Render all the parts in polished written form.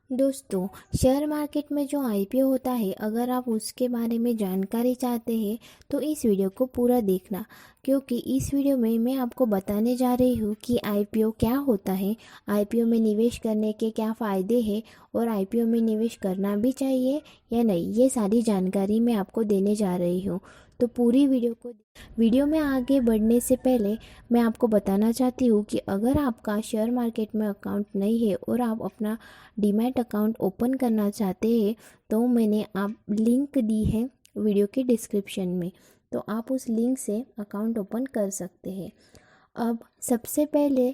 दोस्तों, share market में जो आईपीओ होता है, अगर आप उसके बारे में जानकारी चाहते हैं तो इस वीडियो को पूरा देखना, क्योंकि इस वीडियो में मैं आपको बताने जा रही हूँ कि आईपीओ क्या होता है, आईपीओ में निवेश करने के क्या फ़ायदे हैं और आईपीओ में निवेश करना भी चाहिए या नहीं, ये सारी जानकारी मैं आपको देने जा रही हूँ। तो पूरी वीडियो में आगे बढ़ने से पहले मैं आपको बताना चाहती हूँ कि अगर आपका शेयर मार्केट में अकाउंट नहीं है और आप अपना डीमैट अकाउंट ओपन करना चाहते हैं तो मैंने आप लिंक दी है वीडियो के डिस्क्रिप्शन में, तो आप उस लिंक से अकाउंट ओपन कर सकते हैं। अब सबसे पहले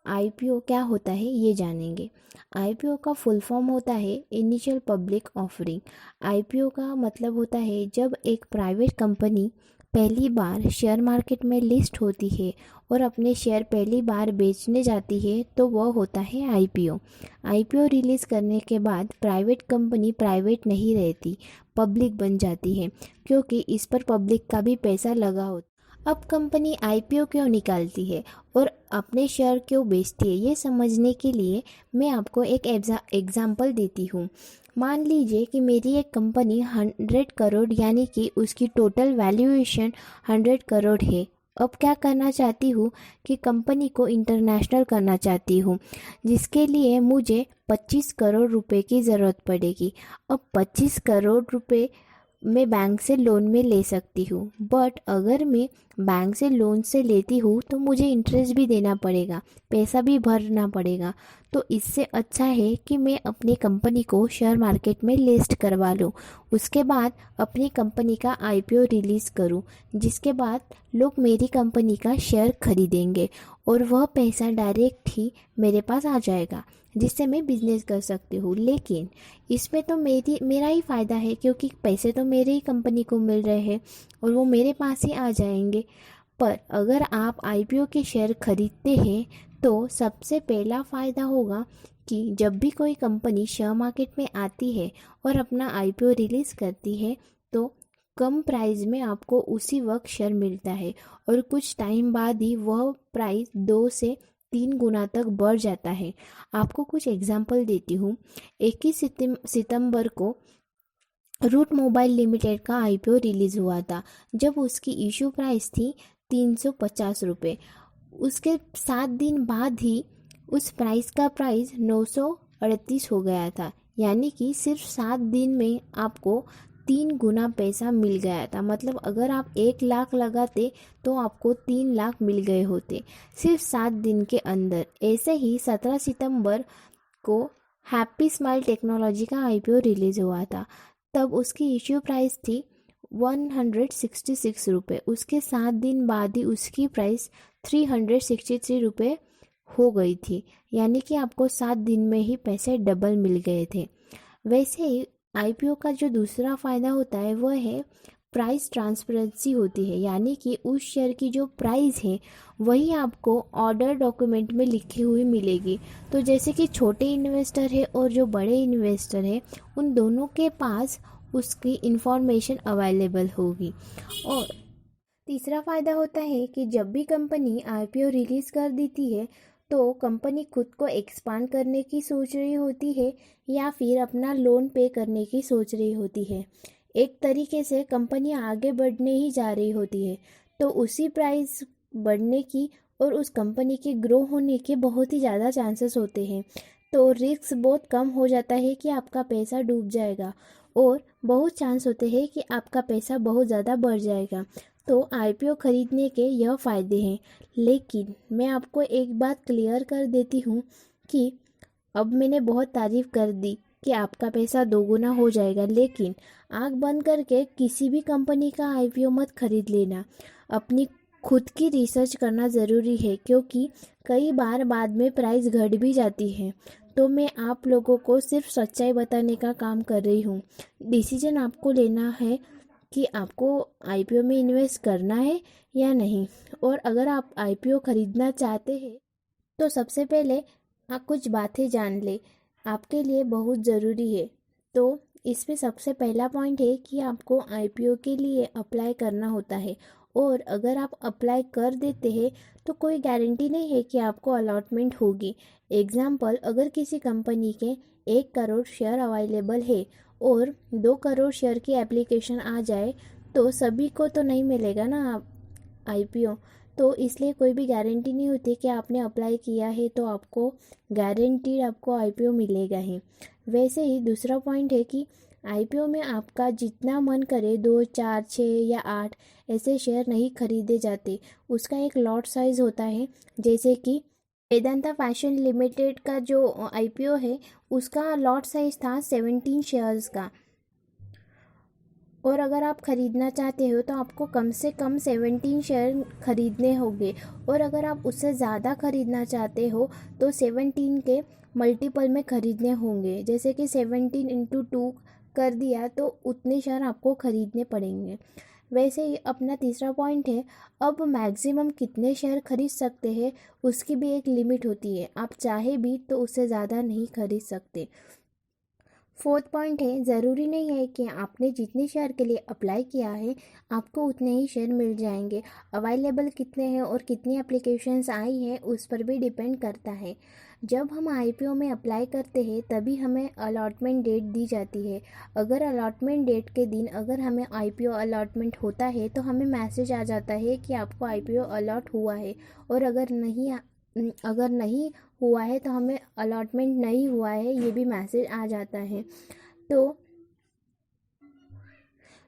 आईपीओ क्या होता है ये जानेंगे। आईपीओ का फुल फॉर्म होता है इनिशियल पब्लिक ऑफरिंग। आईपीओ का मतलब होता है जब एक प्राइवेट कंपनी पहली बार शेयर मार्केट में लिस्ट होती है और अपने शेयर पहली बार बेचने जाती है तो वह होता है आईपीओ। आईपीओ रिलीज़ करने के बाद प्राइवेट कंपनी प्राइवेट नहीं रहती, पब्लिक बन जाती है, क्योंकि इस पर पब्लिक का भी पैसा लगा होता है। अब कंपनी आईपीओ क्यों निकालती है और अपने शेयर क्यों बेचती है, ये समझने के लिए मैं आपको एक एग्जाम्पल देती हूँ। मान लीजिए कि मेरी एक कंपनी 100 करोड़ यानी कि उसकी टोटल वैल्यूएशन 100 करोड़ है। अब क्या करना चाहती हूँ कि कंपनी को इंटरनेशनल करना चाहती हूँ, जिसके लिए मुझे 25 करोड़ रुपए की ज़रूरत पड़ेगी। अब 25 करोड़ रुपए मैं बैंक से लोन में ले सकती हूँ, बट अगर मैं बैंक से लोन से लेती हूँ तो मुझे इंटरेस्ट भी देना पड़ेगा, पैसा भी भरना पड़ेगा। तो इससे अच्छा है कि मैं अपनी कंपनी को शेयर मार्केट में लिस्ट करवा लूँ, उसके बाद अपनी कंपनी का आईपीओ रिलीज़ करूँ, जिसके बाद लोग मेरी कंपनी का शेयर खरीदेंगे और वह पैसा डायरेक्ट ही मेरे पास आ जाएगा, जिससे मैं बिजनेस कर सकती हूँ। लेकिन इसमें तो मेरा ही फ़ायदा है, क्योंकि पैसे तो मेरे ही कंपनी को मिल रहे हैं और वो मेरे पास ही आ जाएंगे। पर अगर आप आईपीओ के शेयर खरीदते हैं तो सबसे पहला फ़ायदा होगा कि जब भी कोई कंपनी शेयर मार्केट में आती है और अपना आईपीओ रिलीज़ करती है तो कम प्राइस में आपको उसी वक्त शेयर मिलता है और कुछ टाइम बाद ही वह प्राइस 2 से 3 गुना तक बढ़ जाता है। आपको कुछ एग्जांपल देती हूँ। 21 सितंबर को रूट मोबाइल लिमिटेड का आईपीओ रिलीज़ हुआ था, जब उसकी इशू प्राइस थी 350 रुपये। उसके 7 दिन बाद ही उस प्राइस का प्राइस 938 हो गया था, यानी कि सिर्फ 7 दिन में आपको 3 गुना पैसा मिल गया था। मतलब अगर आप 1 लाख लगाते तो आपको 3 लाख मिल गए होते सिर्फ 7 दिन के अंदर। ऐसे ही 17 सितंबर को हैप्पी स्माइल टेक्नोलॉजी का आईपीओ रिलीज़ हुआ था, तब उसकी इश्यू प्राइस थी 166 रुपये। उसके 7 दिन बाद ही उसकी प्राइस 363 रुपये हो गई थी, यानी कि आपको 7 दिन में ही पैसे डबल मिल गए थे। वैसे ही आईपीओ का जो दूसरा फ़ायदा होता है वह है प्राइस ट्रांसपेरेंसी होती है, यानी कि उस शेयर की जो प्राइस है वही आपको ऑर्डर डॉक्यूमेंट में लिखी हुई मिलेगी। तो जैसे कि छोटे इन्वेस्टर है और जो बड़े इन्वेस्टर है, उन दोनों के पास उसकी इंफॉर्मेशन अवेलेबल होगी। और तीसरा फ़ायदा होता है कि जब भी कंपनी आईपीओ रिलीज़ कर देती है तो कंपनी खुद को एक्सपांड करने की सोच रही होती है या फिर अपना लोन पे करने की सोच रही होती है। एक तरीके से कंपनी आगे बढ़ने ही जा रही होती है, तो उसी प्राइस बढ़ने की और उस कंपनी के ग्रो होने के बहुत ही ज़्यादा चांसेस होते हैं। तो रिस्क बहुत कम हो जाता है कि आपका पैसा डूब जाएगा और बहुत चांस होते हैं कि आपका पैसा बहुत ज़्यादा बढ़ जाएगा। तो आईपीओ खरीदने के यह फ़ायदे हैं। लेकिन मैं आपको एक बात क्लियर कर देती हूँ कि अब मैंने बहुत तारीफ़ कर दी कि आपका पैसा 2 गुना हो जाएगा, लेकिन आँख बंद करके किसी भी कंपनी का आईपीओ मत खरीद लेना। अपनी खुद की रिसर्च करना ज़रूरी है, क्योंकि कई बार बाद में प्राइस घट भी जाती है। तो मैं आप लोगों को सिर्फ सच्चाई बताने का काम कर रही हूँ। डिसीजन आपको लेना है कि आपको आईपीओ में इन्वेस्ट करना है या नहीं। और अगर आप आईपीओ खरीदना चाहते हैं तो सबसे पहले आप कुछ बातें जान ले, आपके लिए बहुत ज़रूरी है। तो इसमें सबसे पहला पॉइंट है कि आपको आईपीओ के लिए अप्लाई करना होता है, और अगर आप अप्लाई कर देते हैं तो कोई गारंटी नहीं है कि आपको अलॉटमेंट होगी। एग्जाम्पल, अगर किसी कंपनी के 1 करोड़ शेयर अवेलेबल है और 2 करोड़ शेयर की एप्लीकेशन आ जाए तो सभी को तो नहीं मिलेगा ना आईपीओ। तो इसलिए कोई भी गारंटी नहीं होती कि आपने अप्लाई किया है तो आपको गारंटीड आपको आईपीओ मिलेगा ही। वैसे ही दूसरा पॉइंट है कि आईपीओ में आपका जितना मन करे 2, 4, 6 या 8 ऐसे शेयर नहीं खरीदे जाते। उसका एक लॉट साइज होता है। जैसे कि वेदांता फैशन लिमिटेड का जो आईपीओ है उसका लॉट साइज था 17 शेयर्स का। और अगर आप ख़रीदना चाहते हो तो आपको कम से कम 17 शेयर खरीदने होंगे। और अगर आप उससे ज़्यादा खरीदना चाहते हो तो 17 के मल्टीपल में ख़रीदने होंगे। जैसे कि 17 इंटू 2 कर दिया तो उतने शेयर आपको ख़रीदने पड़ेंगे। वैसे ही अपना तीसरा पॉइंट है, अब मैक्सिमम कितने शेयर खरीद सकते हैं उसकी भी एक लिमिट होती है। आप चाहे भी तो उससे ज़्यादा नहीं खरीद सकते। फोर्थ पॉइंट है, ज़रूरी नहीं है कि आपने जितने शेयर के लिए अप्लाई किया है आपको उतने ही शेयर मिल जाएंगे। अवेलेबल कितने हैं और कितनी एप्लीकेशंस आई हैं उस पर भी डिपेंड करता है। जब हम आईपीओ में अप्लाई करते हैं तभी हमें अलॉटमेंट डेट दी जाती है। अगर अलॉटमेंट डेट के दिन अगर हमें आईपीओ अलॉटमेंट होता है तो हमें मैसेज आ जाता है कि आपको आईपीओ अलॉट हुआ है। और अगर नहीं हुआ है तो हमें अलॉटमेंट नहीं हुआ है ये भी मैसेज आ जाता है। तो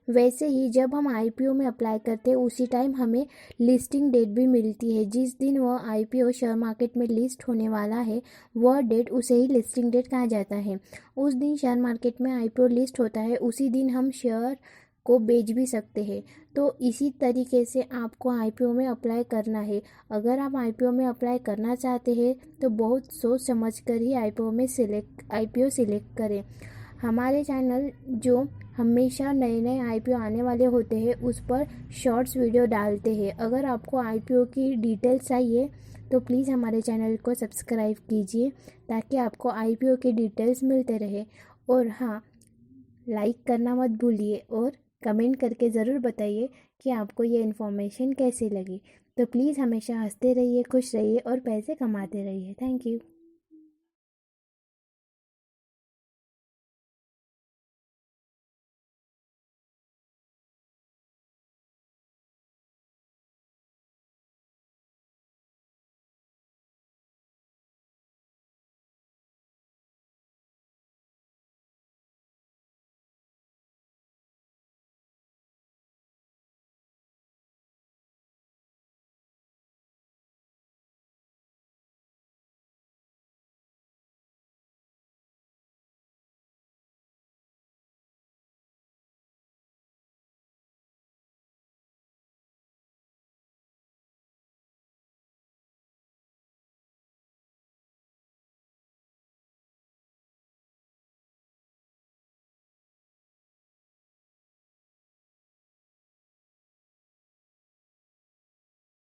वैसे ही जब हम आईपीओ में अप्लाई करते हैं उसी टाइम हमें लिस्टिंग डेट भी मिलती है। जिस दिन वह आईपीओ शेयर मार्केट में लिस्ट होने वाला है वह डेट उसे ही लिस्टिंग डेट कहा जाता है। उस दिन शेयर मार्केट में आईपीओ लिस्ट होता है, उसी दिन हम शेयर को बेच भी सकते हैं। तो इसी तरीके से आपको आईपीओ में अप्लाई करना है। अगर आप आईपीओ में अप्लाई करना चाहते हैं तो बहुत सोच समझ कर ही आईपीओ सिलेक्ट करें। हमारे चैनल जो हमेशा नए नए आईपीओ आने वाले होते हैं उस पर शॉर्ट्स वीडियो डालते हैं। अगर आपको आईपीओ की डिटेल्स चाहिए तो प्लीज़ हमारे चैनल को सब्सक्राइब कीजिए ताकि आपको आईपीओ की डिटेल्स मिलते रहे। और हाँ, लाइक करना मत भूलिए और कमेंट करके ज़रूर बताइए कि आपको ये इन्फॉर्मेशन कैसी लगी। तो प्लीज़ हमेशा हंसते रहिए, खुश रहिए और पैसे कमाते रहिए। Thank you.